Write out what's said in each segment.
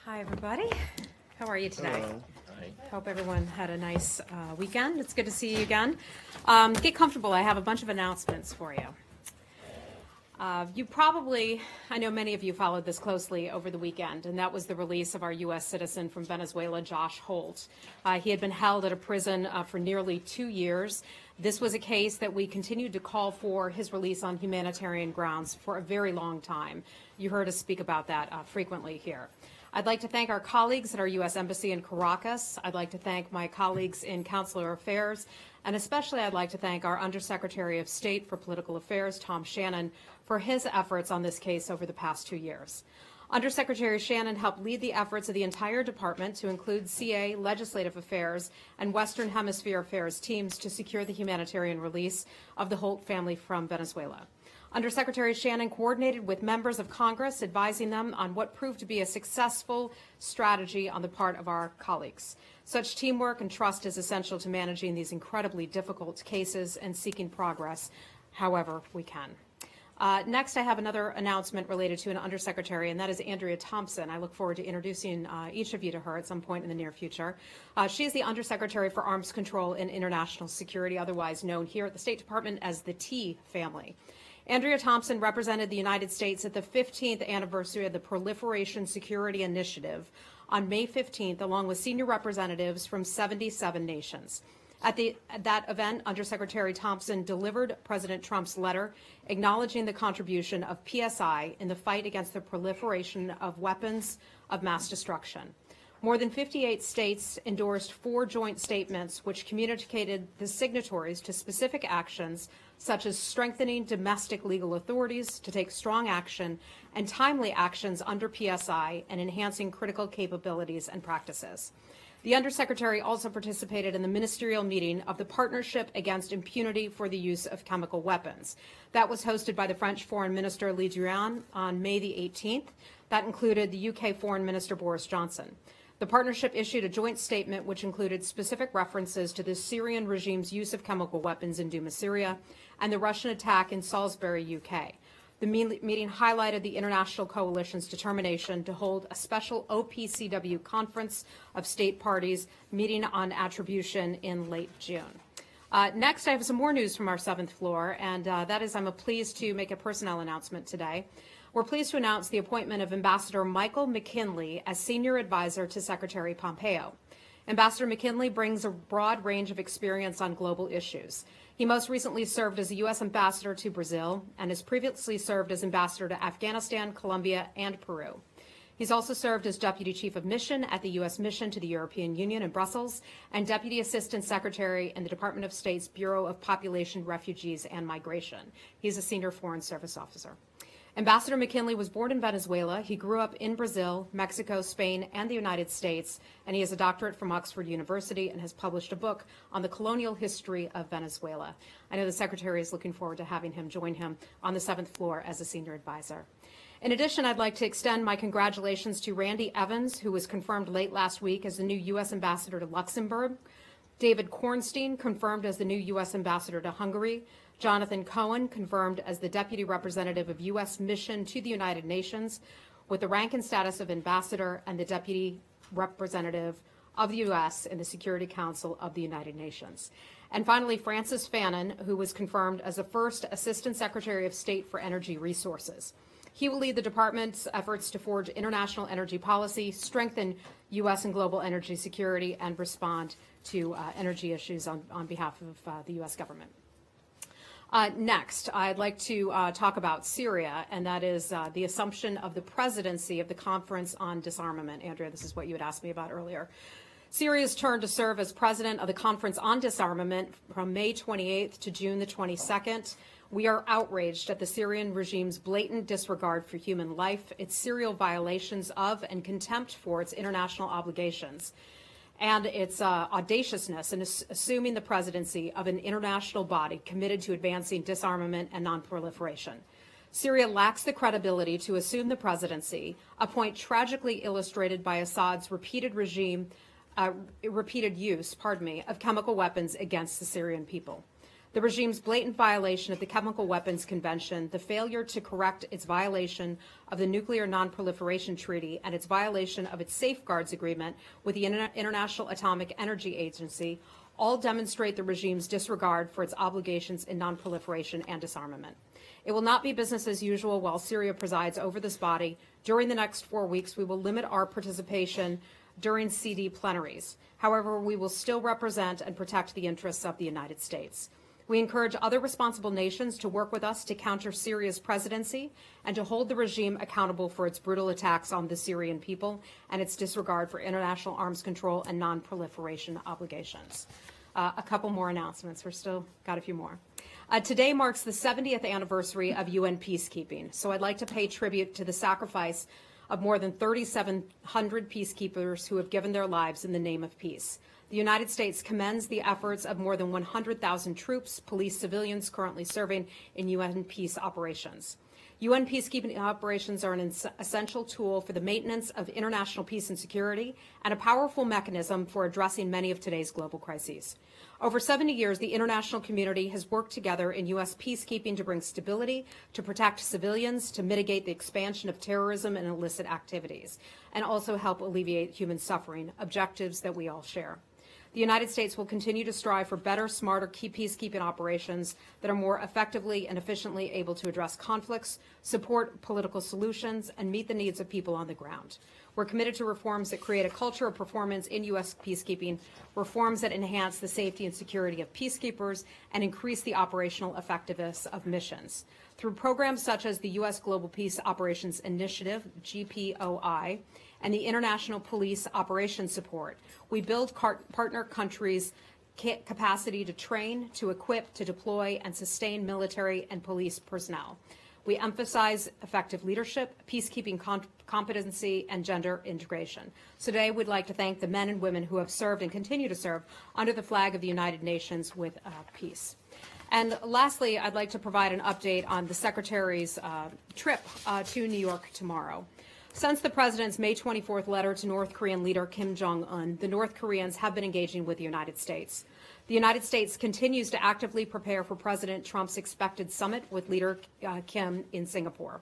Hi, everybody. How are you today? Hello. Hi. Hope everyone had a nice weekend. It's good to see you again. Get comfortable. I have a bunch of announcements for you. I know many of you followed this closely over the weekend, and that was the release of our U.S. citizen from Venezuela, Josh Holt. He had been held at a prison for nearly 2 years. This was a case that we continued to call for his release on humanitarian grounds for a very long time. You heard us speak about that frequently here. I'd like to thank our colleagues at our U.S. Embassy in Caracas. I'd like to thank my colleagues in Consular Affairs, and especially I'd like to thank our Undersecretary of State for Political Affairs, Tom Shannon, for his efforts on this case over the past 2 years. Undersecretary Shannon helped lead the efforts of the entire department to include CA, Legislative Affairs, and Western Hemisphere Affairs teams to secure the humanitarian release of the Holt family from Venezuela. Undersecretary Shannon coordinated with members of Congress, advising them on what proved to be a successful strategy on the part of our colleagues. Such teamwork and trust is essential to managing these incredibly difficult cases and seeking progress however we can. Next, I have another announcement related to an undersecretary, and that is Andrea Thompson. I look forward to introducing each of you to her at some point in the near future. She is the Undersecretary for Arms Control and International Security, otherwise known here at the State Department as the T family. Andrea Thompson represented the United States at the 15th anniversary of the Proliferation Security Initiative on May 15th, along with senior representatives from 77 nations. At that event, Undersecretary Thompson delivered President Trump's letter acknowledging the contribution of PSI in the fight against the proliferation of weapons of mass destruction. More than 58 states endorsed 4 joint statements which communicated the signatories to specific actions such as strengthening domestic legal authorities to take strong action and timely actions under PSI and enhancing critical capabilities and practices. The Undersecretary also participated in the ministerial meeting of the Partnership Against Impunity for the Use of Chemical Weapons. That was hosted by the French Foreign Minister Le Drian on May the 18th. That included the UK Foreign Minister Boris Johnson. The partnership issued a joint statement which included specific references to the Syrian regime's use of chemical weapons in Douma, Syria, and the Russian attack in Salisbury, UK. The meeting highlighted the international coalition's determination to hold a special OPCW conference of state parties meeting on attribution in late June. Next, I have some more news from our 7th floor, and that is I'm pleased to make a personnel announcement today. We're pleased to announce the appointment of Ambassador Michael McKinley as Senior Advisor to Secretary Pompeo. Ambassador McKinley brings a broad range of experience on global issues. He most recently served as a U.S. ambassador to Brazil and has previously served as ambassador to Afghanistan, Colombia, and Peru. He's also served as Deputy Chief of Mission at the U.S. Mission to the European Union in Brussels and Deputy Assistant Secretary in the Department of State's Bureau of Population, Refugees, and Migration. He's a Senior Foreign Service Officer. Ambassador McKinley was born in Venezuela. He grew up in Brazil, Mexico, Spain, and the United States, and he has a doctorate from Oxford University and has published a book on the colonial history of Venezuela. I know the Secretary is looking forward to having him join him on the 7th floor as a senior advisor. In addition, I'd like to extend my congratulations to Randy Evans, who was confirmed late last week as the new U.S. ambassador to Luxembourg. David Kornstein confirmed as the new U.S. ambassador to Hungary. Jonathan Cohen confirmed as the Deputy Representative of U.S. Mission to the United Nations with the rank and status of ambassador and the Deputy Representative of the U.S. in the Security Council of the United Nations. And finally, Francis Fannin, who was confirmed as the first Assistant Secretary of State for Energy Resources. He will lead the department's efforts to forge international energy policy, strengthen U.S. and global energy security, and respond to energy issues on behalf of the U.S. government. Next, I'd like to talk about Syria, and that is the assumption of the presidency of the Conference on Disarmament. Andrea, this is what you had asked me about earlier. Syria's turn to serve as president of the Conference on Disarmament from May 28th to June the 22nd. We are outraged at the Syrian regime's blatant disregard for human life, its serial violations of and contempt for its international obligations, and its audaciousness in assuming the presidency of an international body committed to advancing disarmament and nonproliferation. Syria lacks the credibility to assume the presidency, a point tragically illustrated by Assad's repeated use of chemical weapons against the Syrian people. The regime's blatant violation of the Chemical Weapons Convention, the failure to correct its violation of the Nuclear Non-Proliferation Treaty, and its violation of its safeguards agreement with the International Atomic Energy Agency all demonstrate the regime's disregard for its obligations in non-proliferation and disarmament. It will not be business as usual while Syria presides over this body. During the next 4 weeks, we will limit our participation during CD plenaries. However, we will still represent and protect the interests of the United States. We encourage other responsible nations to work with us to counter Syria's presidency and to hold the regime accountable for its brutal attacks on the Syrian people and its disregard for international arms control and non-proliferation obligations. A couple more announcements. We're still got a few more. Today marks the 70th anniversary of UN peacekeeping, so I'd like to pay tribute to the sacrifice of more than 3,700 peacekeepers who have given their lives in the name of peace. The United States commends the efforts of more than 100,000 troops, police, civilians currently serving in UN peace operations. UN peacekeeping operations are an essential tool for the maintenance of international peace and security and a powerful mechanism for addressing many of today's global crises. Over 70 years, the international community has worked together in U.S. peacekeeping to bring stability, to protect civilians, to mitigate the expansion of terrorism and illicit activities, and also help alleviate human suffering, objectives that we all share. The United States will continue to strive for better, smarter peacekeeping operations that are more effectively and efficiently able to address conflicts, support political solutions, and meet the needs of people on the ground. We're committed to reforms that create a culture of performance in U.S. peacekeeping, reforms that enhance the safety and security of peacekeepers, and increase the operational effectiveness of missions. Through programs such as the U.S. Global Peace Operations Initiative, GPOI, and the International Police Operations Support, we build partner countries' capacity to train, to equip, to deploy, and sustain military and police personnel. We emphasize effective leadership, peacekeeping competency, and gender integration. So today, we'd like to thank the men and women who have served and continue to serve under the flag of the United Nations with peace. And lastly, I'd like to provide an update on the Secretary's trip to New York tomorrow. Since the President's May 24th letter to North Korean leader Kim Jong-un, the North Koreans have been engaging with the United States. The United States continues to actively prepare for President Trump's expected summit with leader Kim in Singapore.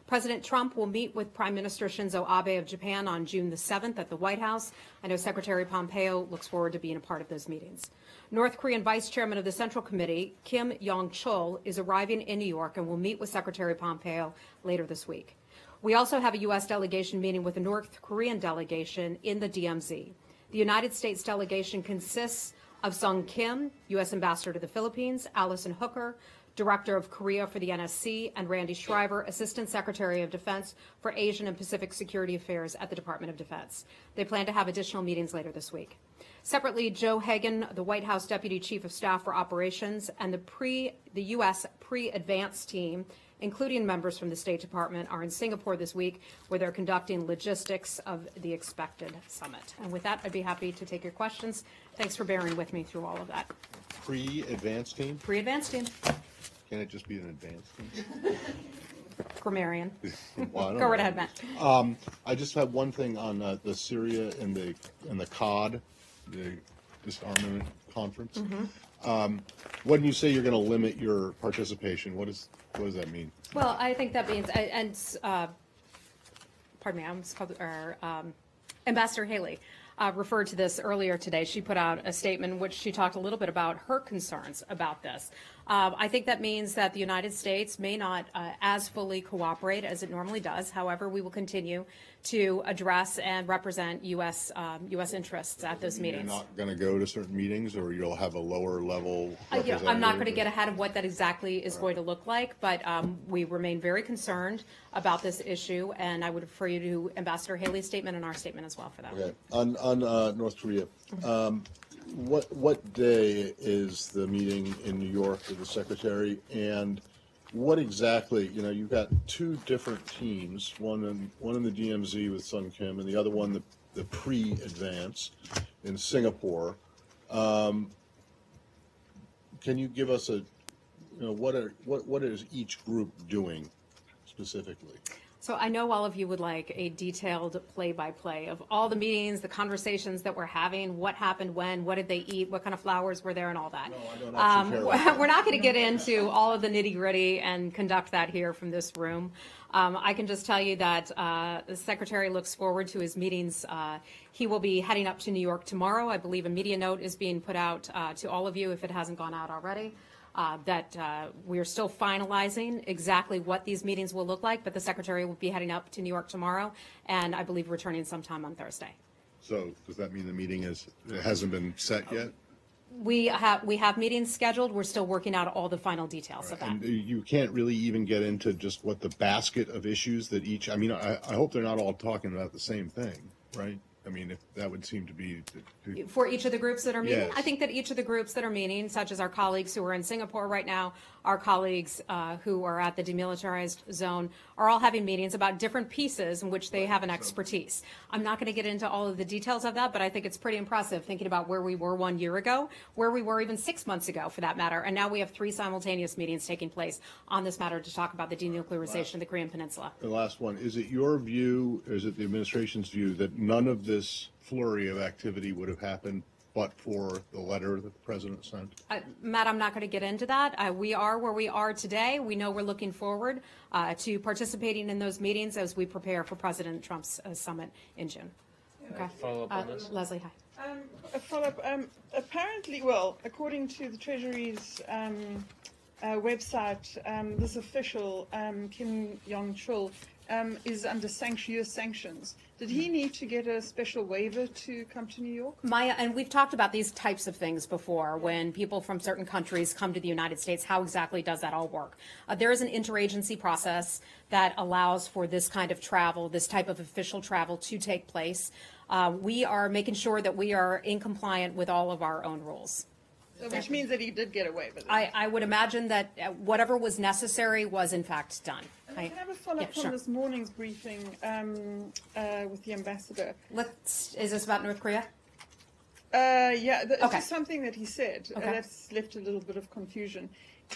President Trump will meet with Prime Minister Shinzo Abe of Japan on June the 7th at the White House. I know Secretary Pompeo looks forward to being a part of those meetings. North Korean Vice Chairman of the Central Committee, Kim Yong-chol, is arriving in New York and will meet with Secretary Pompeo later this week. We also have a U.S. delegation meeting with the North Korean delegation in the DMZ. The United States delegation consists of Sung Kim, U.S. Ambassador to the Philippines, Allison Hooker, Director of Korea for the NSC, and Randy Shriver, Assistant Secretary of Defense for Asian and Pacific Security Affairs at the Department of Defense. They plan to have additional meetings later this week. Separately, Joe Hagan, the White House Deputy Chief of Staff for Operations, and the U.S. pre-advance team, including members from the State Department, are in Singapore this week, where they're conducting logistics of the expected summit. And with that, I'd be happy to take your questions. Thanks for bearing with me through all of that. Pre-advance team? Pre-advance team. Can it just be an advance team? Grammarian. Well, Go right ahead, Matt. I just have one thing on the Syria and the COD, the disarmament conference. Mm-hmm. When you say you're going to limit your participation, what does that mean? Well, I think that means, pardon me, Ambassador Haley referred to this earlier today. She put out a statement in which she talked a little bit about her concerns about this. I think that means that the United States may not as fully cooperate as it normally does. However, we will continue to address and represent U.S. interests at those meetings. You're not going to go to certain meetings, or you'll have a lower level representative? I'm not going to get ahead of what that exactly is going to look like, but we remain very concerned about this issue, and I would refer you to Ambassador Haley's statement and our statement as well for that. Okay. On North Korea, what day is the meeting in New York with the Secretary, and what exactly, you've got two different teams, one in the DMZ with Sung Kim, and the other one, the pre-advance in Singapore. Can you give us what is each group doing specifically? So I know all of you would like a detailed play-by-play of all the meetings, the conversations that we're having, what happened when, what did they eat, what kind of flowers were there and all that. No, I don't actually care about that. We're not going to get into all of the nitty-gritty and conduct that here from this room. I can just tell you that the Secretary looks forward to his meetings. He will be heading up to New York tomorrow. I believe a media note is being put out to all of you if it hasn't gone out already. That we are still finalizing exactly what these meetings will look like, but the Secretary will be heading up to New York tomorrow, and I believe returning sometime on Thursday. So does that mean the meeting hasn't been set yet? We have meetings scheduled. We're still working out all the final details of that. And you can't really even get into just what the basket of issues that each, I mean, I hope they're not all talking about the same thing, right? I mean, if that would seem to be. For each of the groups that are meeting? Yes. I think that each of the groups that are meeting, such as our colleagues who are in Singapore right now, our colleagues who are at the demilitarized zone, are all having meetings about different pieces in which they have an expertise. I'm not going to get into all of the details of that, but I think it's pretty impressive thinking about where we were 1 year ago, where we were even 6 months ago for that matter, and now we have 3 simultaneous meetings taking place on this matter to talk about the denuclearization of the Korean Peninsula. The last one, is it your view, or is it the administration's view, that none of this flurry of activity would have happened but for the letter that the president sent? Matt, I'm not going to get into that. We are where we are today. We know we're looking forward to participating in those meetings as we prepare for President Trump's summit in June. Okay. Follow up on this? Leslie, hi. A follow-up. Apparently, well, according to the Treasury's website, this official, Kim Yong-chul, is under U.S. sanctions. Did he need to get a special waiver to come to New York? Maya, and we've talked about these types of things before, when people from certain countries come to the United States, how exactly does that all work? There is an interagency process that allows for this kind of travel, this type of official travel to take place. We are making sure that we are in compliant with all of our own rules. So, which means that he did get away with it. I would imagine that whatever was necessary was in fact done. Can I have a follow-up from this morning's briefing with the ambassador? Is this about North Korea? Yeah, it's Okay. just something that he said. Okay. That's left a little bit of confusion.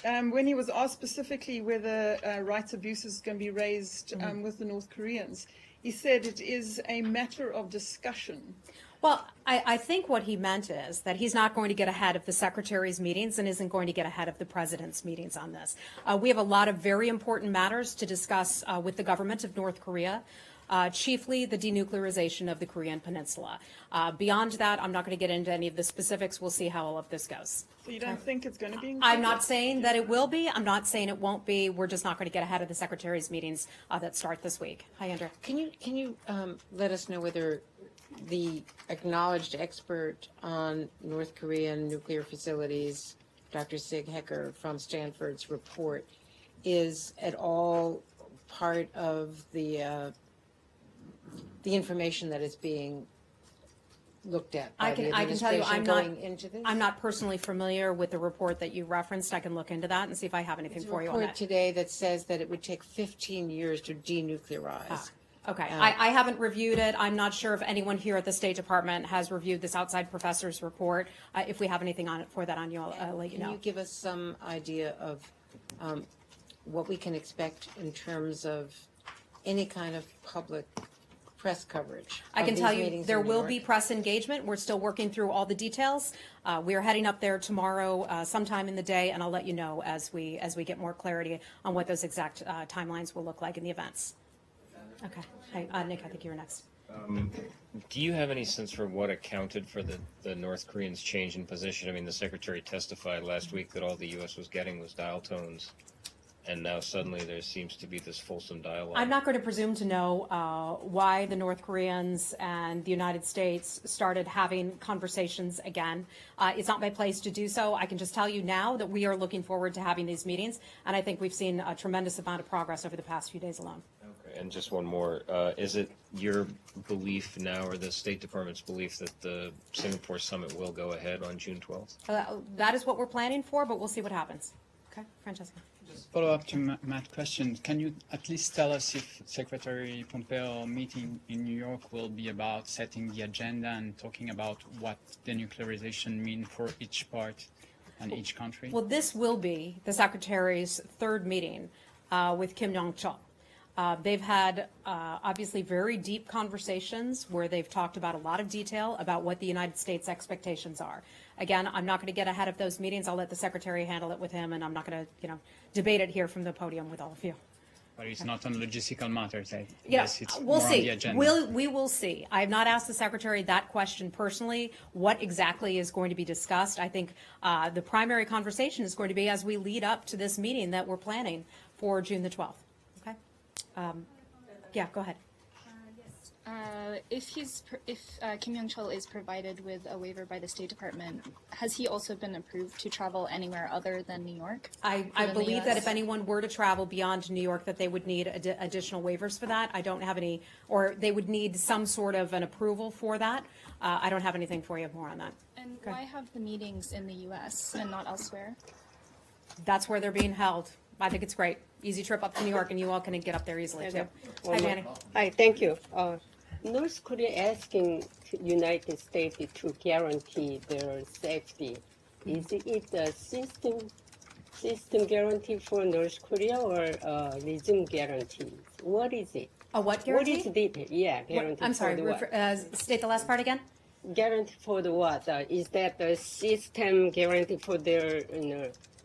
When he was asked specifically whether rights abuses is going to be raised with the North Koreans, he said it is a matter of discussion. Well, I think what he meant is that he's not going to get ahead of the Secretary's meetings and isn't going to get ahead of the President's meetings on this. We have a lot of very important matters to discuss with the government of North Korea, chiefly the denuclearization of the Korean Peninsula. Beyond that, I'm not going to get into any of the specifics. We'll see how all of this goes. So you don't think it's going to be included? I'm not saying that it will be. I'm not saying it won't be. We're just not going to get ahead of the Secretary's meetings that start this week. Hi, Andrea. Can you let us know whether the acknowledged expert on North Korean nuclear facilities, Dr. Sig Hecker from Stanford's report, is at all part of the information that is being looked at by the I can tell you, administration going into this? I'm not personally familiar with the report that you referenced. I can look into that and see if I have anything for you on report that. today that says that it would take 15 years to denuclearize. Okay, I haven't reviewed it. I'm not sure if anyone here at the State Department has reviewed this outside professor's report. If we have anything on it for that on you, I'll let you know. Can you give us some idea of what we can expect in terms of any kind of public press coverage? I can of tell these you meetings there in New will York? be press engagement. We're still working through all the details. We are heading up there tomorrow sometime in the day, and I'll let you know as we get more clarity on what those exact timelines will look like in the events. Okay. Hey, Nick, I think you're next. Do you have any sense for what accounted for the North Koreans' change in position? I mean, the Secretary testified last week that all the U.S. was getting was dial tones, and now suddenly there seems to be this fulsome dialogue. I'm not going to presume to know why the North Koreans and the United States started having conversations again. It's not my place to do so. I can just tell you now that we are looking forward to having these meetings, and I think we've seen a tremendous amount of progress over the past few days alone. Okay, and just one more. Is it your belief now, or the State Department's belief, that the Singapore summit will go ahead on June 12th? That is what we're planning for, but we'll see what happens. Okay, Francesca. Follow up to Matt's question. Can you at least tell us if Secretary Pompeo meeting in New York will be about setting the agenda and talking about what denuclearization mean for each part and each country? Well, this will be the Secretary's third meeting with Kim Yong-chul. They've had obviously very deep conversations where they've talked about a lot of detail about what the United States expectations are. Again, I'm not going to get ahead of those meetings. I'll let the Secretary handle it with him, and I'm not going to, debate it here from the podium with all of you. But it's not on logistical matters. I Yeah, guess it's we'll more see. on the agenda. We will see. I have not asked the Secretary that question personally, what exactly is going to be discussed. I think the primary conversation is going to be as we lead up to this meeting that we're planning for June the 12th. Okay? Yeah, go ahead. If Kim Yong-chol is provided with a waiver by the State Department, has he also been approved to travel anywhere other than New York? I within the believe that US? if anyone were to travel beyond New York, that they would need additional waivers for that. I don't have any, or they would need some sort of an approval for that. I don't have anything for you more on that. And Okay. why have the meetings in the U.S. and not elsewhere? That's where they're being held. I think it's great. Easy trip up to New York, and you all can get up there easily, too. Hi, Danny. Hi, thank you. North Korea asking United States to guarantee their safety. Is it a system guarantee for North Korea or regime guarantee? What is it? A what guarantee? What is the guarantee? I'm sorry, for the what? state the last part again? Guarantee for the what? Is that the system guarantee for their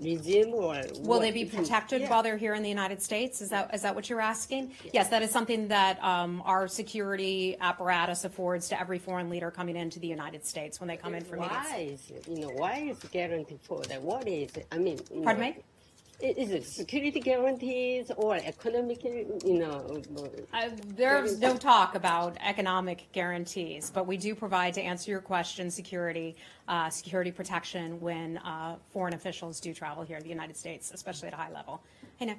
regime or? Will what? they be protected Yeah. while they're here in the United States? Is that what you're asking? Yes, that is something that our security apparatus affords to every foreign leader coming into the United States when they come in for meetings. Why is it? Why is guarantee for that? What is it? I mean, Pardon me? Is it security guarantees or economic? There's no talk about economic guarantees, but we do provide, to answer your question, security protection when foreign officials do travel here to the United States, especially at a high level. Hey, Nick.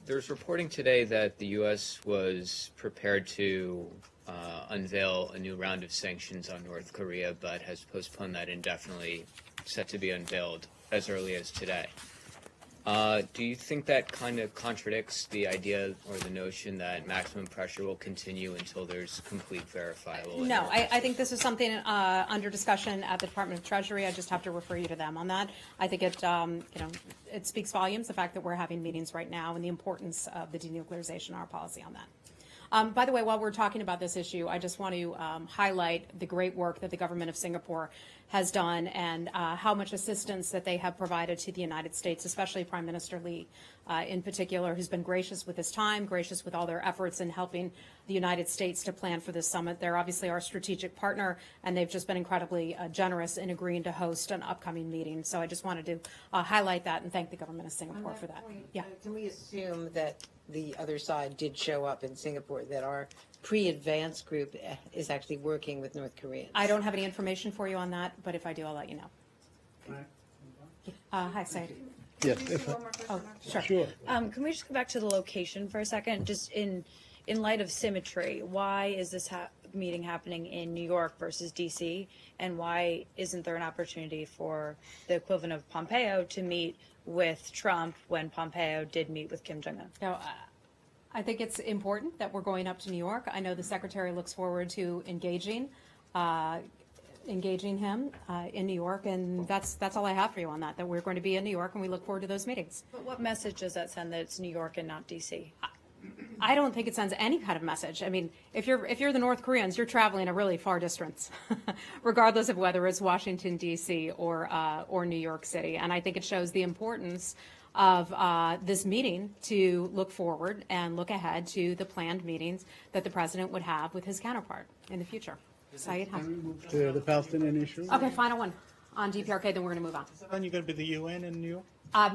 There's reporting today that the U.S. was prepared to unveil a new round of sanctions on North Korea, but has postponed that indefinitely, set to be unveiled as early as today. Do you think that kind of contradicts the idea or the notion that maximum pressure will continue until there's complete verifiable? No, I think this is something under discussion at the Department of Treasury. I just have to refer you to them on that. I think it, it speaks volumes, the fact that we're having meetings right now and the importance of the denuclearization, our policy on that. By the way, while we're talking about this issue, I just want to highlight the great work that the government of Singapore has done and how much assistance that they have provided to the United States, especially Prime Minister Lee in particular, who's been gracious with his time, gracious with all their efforts in helping the United States to plan for this summit. They're obviously our strategic partner, and they've just been incredibly generous in agreeing to host an upcoming meeting. So I just wanted to highlight that and thank the government of Singapore for that. Yeah. Can we assume that the other side did show up in Singapore, that our pre-advance group is actually working with North Koreans? I don't have any information for you on that, but if I do, I'll let you know. Hi, Said. Yes. Oh, sure. Sure. Can we just go back to the location for a second? Just in light of symmetry, why is this meeting happening in New York versus D.C., and why isn't there an opportunity for the equivalent of Pompeo to meet with Trump when Pompeo did meet with Kim Jong-un? No, I think it's important that we're going up to New York. I know the Secretary looks forward to engaging him in New York, and that's all I have for you on that we're going to be in New York, and we look forward to those meetings. But what message does that send that it's New York and not D.C.? I don't think it sends any kind of message. I mean, if you're the North Koreans, you're traveling a really far distance, regardless of whether it's Washington, D.C. or New York City. And I think it shows the importance of this meeting to look forward and look ahead to the planned meetings that the president would have with his counterpart in the future. Saeed, hi. To the Palestinian issue? Okay, final one on DPRK, then we're going to move on. Then you're going to be the UN in New York?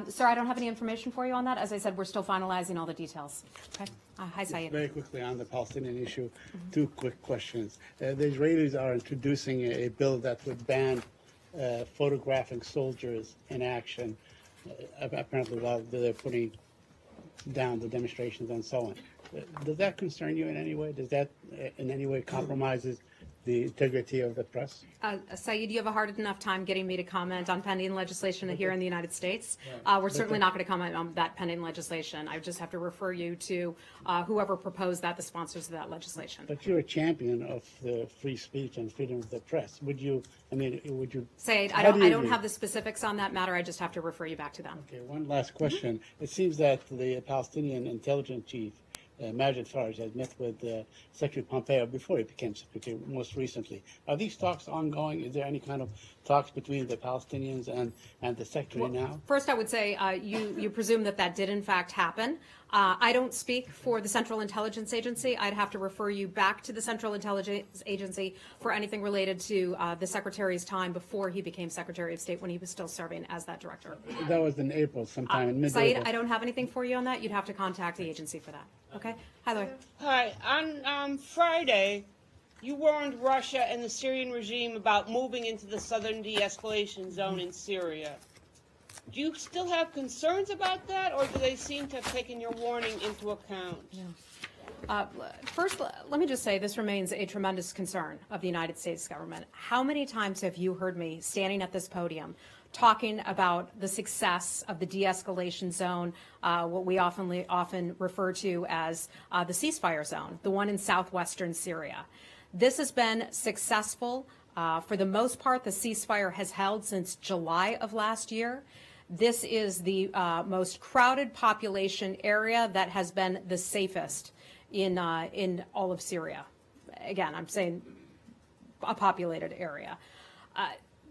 Sir, I don't have any information for you on that. As I said, we're still finalizing all the details. Okay. Hi, Saeed. Very quickly on the Palestinian issue, two quick questions. The Israelis are introducing a bill that would ban photographing soldiers in action, apparently while they're putting down the demonstrations and so on. Does that concern you in any way? Does that in any way compromises the integrity of the press? Saeed, you have a hard enough time getting me to comment on pending legislation here in the United States. We're certainly not going to comment on that pending legislation. I just have to refer you to whoever proposed that, the sponsors of that legislation. But you're a champion of the free speech and freedom of the press. Would you, would you? Saeed, I how do you don't view- have the specifics on that matter. I just have to refer you back to them. Okay, one last question. It seems that the Palestinian intelligence chief, Majid Faraj, has met with Secretary Pompeo before he became secretary, most recently. Are these talks ongoing? Is there any kind of talks between the Palestinians and the secretary now? First, I would say you presume that did in fact happen. I don't speak for the Central Intelligence Agency. I'd have to refer you back to the Central Intelligence Agency for anything related to the Secretary's time before he became Secretary of State when he was still serving as that director. That was in April, sometime in mid-April. Saeed, I don't have anything for you on that. You'd have to contact the agency for that. Okay? Hi, Lori. Hi. On Friday, you warned Russia and the Syrian regime about moving into the southern de-escalation zone in Syria. Do you still have concerns about that, or do they seem to have taken your warning into account? First, let me just say this remains a tremendous concern of the United States government. How many times have you heard me standing at this podium talking about the success of the de-escalation zone, what we often refer to as the ceasefire zone, the one in southwestern Syria? This has been successful. For the most part, the ceasefire has held since July of last year. This is the most crowded population area that has been the safest in all of Syria. Again, I'm saying a populated area.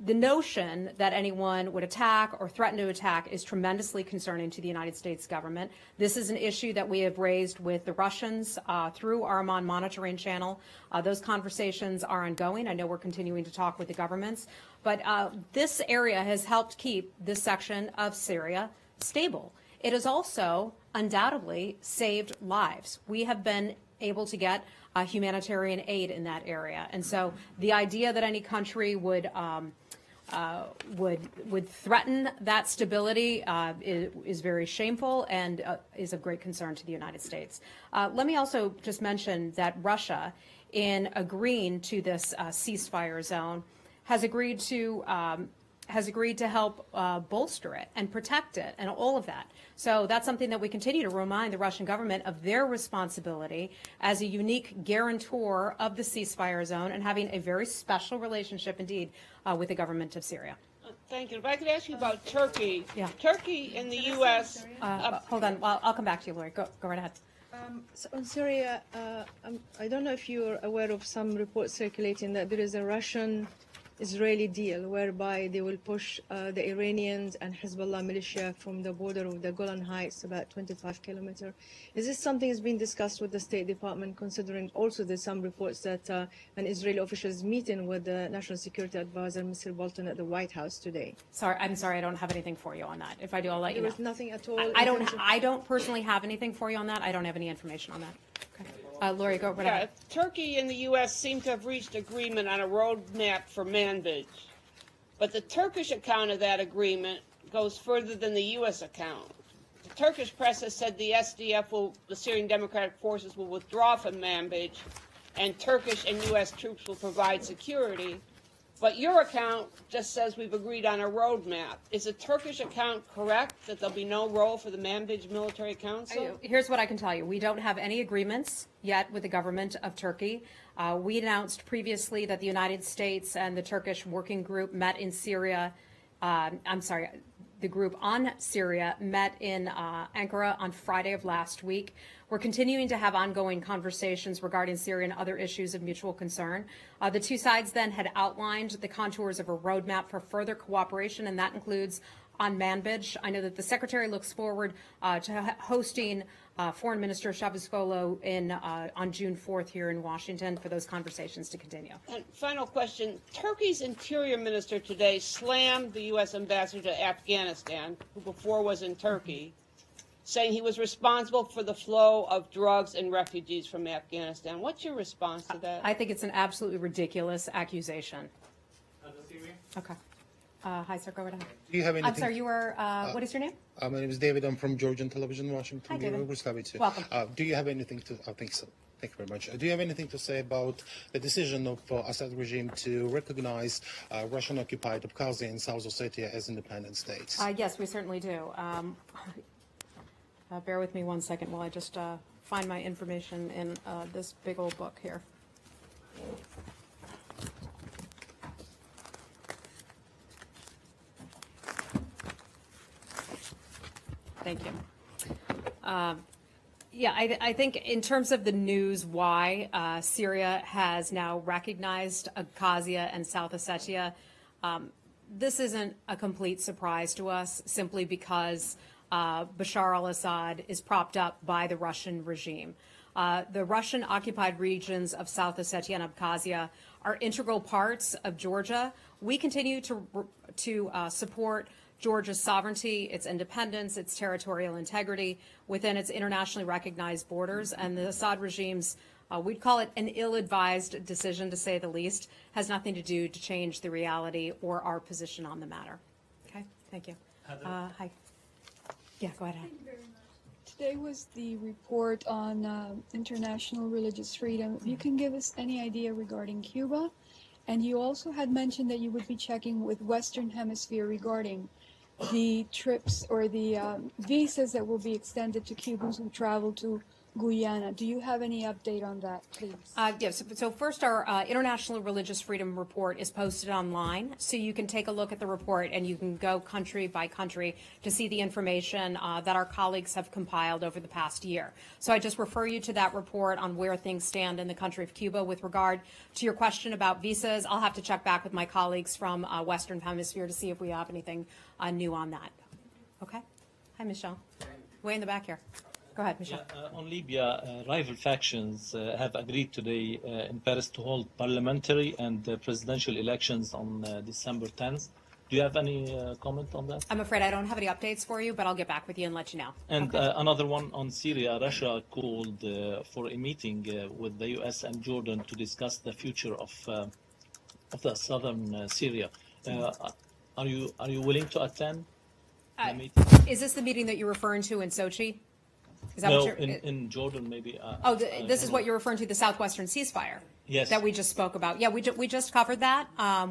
The notion that anyone would attack or threaten to attack is tremendously concerning to the United States government. This is an issue that we have raised with the Russians through our Amman monitoring channel. Those conversations are ongoing. I know we're continuing to talk with the governments. But this area has helped keep this section of Syria stable. It has also undoubtedly saved lives. We have been able to get humanitarian aid in that area. And so the idea that any country would threaten that stability is very shameful and is of great concern to the United States. Let me also just mention that Russia, in agreeing to this ceasefire zone, has agreed to help bolster it and protect it and all of that. So that's something that we continue to remind the Russian government of their responsibility as a unique guarantor of the ceasefire zone and having a very special relationship indeed with the government of Syria. Thank you. If I could ask you about Turkey. Yeah. Turkey and the U.S. Hold on. Well, I'll come back to you, Lori. Go right ahead. So on Syria, I don't know if you're aware of some reports circulating that there is a Russian-Israeli deal whereby they will push the Iranians and Hezbollah militia from the border of the Golan Heights about 25 kilometers. Is this something that's been discussed with the State Department, considering also there's some reports that an Israeli official is meeting with the National Security Advisor, Mr. Bolton, at the White House today? I'm sorry, I don't have anything for you on that. If I do, I'll let you know. There was nothing at all? I don't personally have anything for you on that. I don't have any information on that. Okay. Lori, go right ahead. Turkey and the U.S. seem to have reached agreement on a roadmap for Manbij. But the Turkish account of that agreement goes further than the U.S. account. The Turkish press has said the SDF, the Syrian Democratic Forces, will withdraw from Manbij, and Turkish and U.S. troops will provide security. But your account just says we've agreed on a roadmap. Is the Turkish account correct that there'll be no role for the Manbij Military Council? Here's what I can tell you. We don't have any agreements yet with the government of Turkey. We announced previously that the United States and the Turkish working group met in Syria. The group on Syria met in Ankara on Friday of last week. We're continuing to have ongoing conversations regarding Syria and other issues of mutual concern. The two sides then had outlined the contours of a roadmap for further cooperation, and that includes on Manbij. I know that the Secretary looks forward to hosting Foreign Minister Cavusoglu on June 4th here in Washington for those conversations to continue. And final question. Turkey's Interior Minister today slammed the U.S. ambassador to Afghanistan, who before was in Turkey, saying he was responsible for the flow of drugs and refugees from Afghanistan. What's your response to that? I think it's an absolutely ridiculous accusation. Okay. Hi, sir. Go right ahead. Do you have anything? I'm sorry. You were. What is your name? My name is David. I'm from Georgian Television, Washington. Hi, David. Welcome. Welcome. Do you have anything to? I think so. Thank you very much. Do you have anything to say about the decision of Assad regime to recognize Russian-occupied Abkhazia and South Ossetia as independent states? Yes, we certainly do. Bear with me one second while I just find my information in this big old book here. Thank you. Yeah, I think in terms of the news why Syria has now recognized Abkhazia and South Ossetia, this isn't a complete surprise to us simply because Bashar al-Assad is propped up by the Russian regime. The Russian-occupied regions of South Ossetia and Abkhazia are integral parts of Georgia. We continue to support Georgia's sovereignty, its independence, its territorial integrity within its internationally recognized borders. And the Assad regime's, we'd call it an ill-advised decision, to say the least, has nothing to do to change the reality or our position on the matter. Okay, thank you. Hi. Yeah, go ahead. Thank you very much. Today was the report on international religious freedom. If you can give us any idea regarding Cuba, and you also had mentioned that you would be checking with Western Hemisphere regarding the trips or the visas that will be extended to Cubans who travel to Guyana. Do you have any update on that, please? Yes. So first, our International Religious Freedom Report is posted online, so you can take a look at the report and you can go country by country to see the information that our colleagues have compiled over the past year. So I just refer you to that report on where things stand in the country of Cuba. With regard to your question about visas, I'll have to check back with my colleagues from Western Hemisphere to see if we have anything new on that. Okay? Hi, Michelle. Way in the back here. Go ahead, Michelle. On Libya, rival factions have agreed today in Paris to hold parliamentary and presidential elections on December 10th. Do you have any comment on that? I'm afraid I don't have any updates for you, but I'll get back with you and let you know. And another one on Syria. Russia called for a meeting with the U.S. and Jordan to discuss the future of the southern Syria. Are you willing to attend the meeting? Is this the meeting that you're referring to in Sochi? Is that no, what you're, in Jordan maybe. This is what you're referring to, the southwestern ceasefire. Yes. That we just spoke about. Yeah, we just covered that.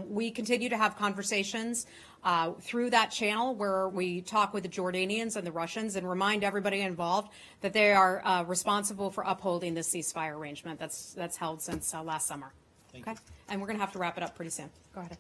We continue to have conversations through that channel where we talk with the Jordanians and the Russians and remind everybody involved that they are responsible for upholding this ceasefire arrangement that's held since last summer. Okay? And we're going to have to wrap it up pretty soon. Go ahead.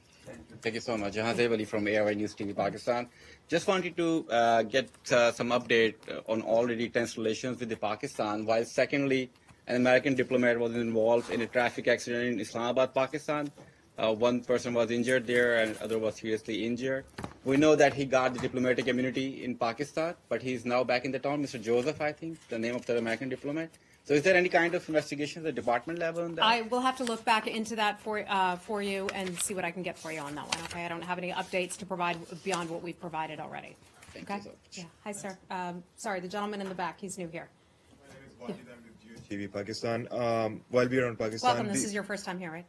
Thank you so much. Jahan Zeb Ali from ARI News TV, Pakistan. Just wanted to get some update on already tense relations with Pakistan, while secondly, an American diplomat was involved in a traffic accident in Islamabad, Pakistan. One person was injured there and other was seriously injured. We know that he got the diplomatic immunity in Pakistan, but he's now back in the town, Mr. Joseph, I think, the name of the American diplomat. So is there any kind of investigation at the department level on that? I will have to look back into that for you and see what I can get for you on that one, okay? I don't have any updates to provide beyond what we've provided already. Thank okay? you so much. Yeah. Hi, sir. Sorry, the gentleman in the back, he's new here. My name is TV, Pakistan. While we are on Pakistan... Welcome. This is your first time here, right?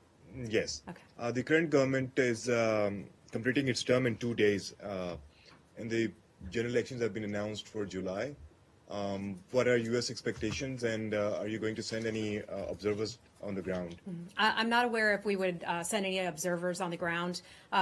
Yes. Okay. The current government is completing its term in 2 days, and the general elections have been announced for July. What are U.S. expectations, and are you going to send any observers on the ground? I'm not aware if we would send any observers on the ground.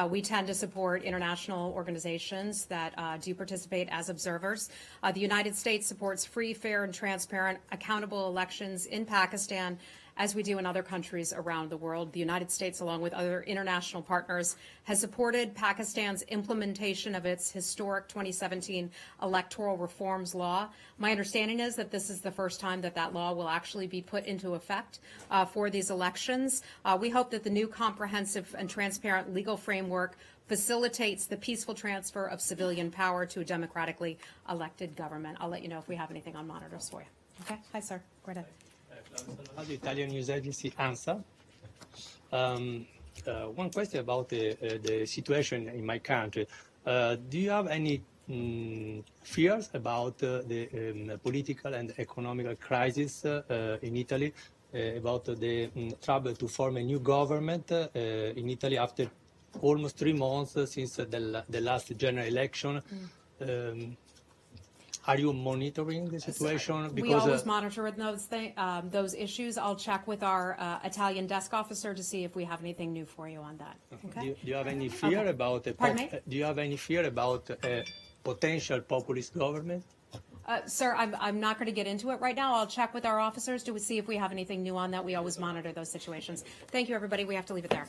We tend to support international organizations that do participate as observers. The United States supports free, fair, and transparent, accountable elections in Pakistan, as we do in other countries around the world. The United States, along with other international partners, has supported Pakistan's implementation of its historic 2017 electoral reforms law. My understanding is that this is the first time that that law will actually be put into effect for these elections. We hope that the new comprehensive and transparent legal framework facilitates the peaceful transfer of civilian power to a democratically elected government. I'll let you know if we have anything on monitors for you. Okay? Hi, sir. Go ahead. The Italian news agency ANSA. One question about the situation in my country. Do you have any fears about the political and economic crisis in Italy, about the trouble to form a new government in Italy after almost 3 months since the last general election? Are you monitoring the situation? We always monitor those issues. I'll check with our Italian desk officer to see if we have anything new for you on that. Okay? Do you have any fear about do you have any fear about a potential populist government? Sir, I'm not going to get into it right now. I'll check with our officers to see if we have anything new on that. We always monitor those situations. Thank you, everybody. We have to leave it there.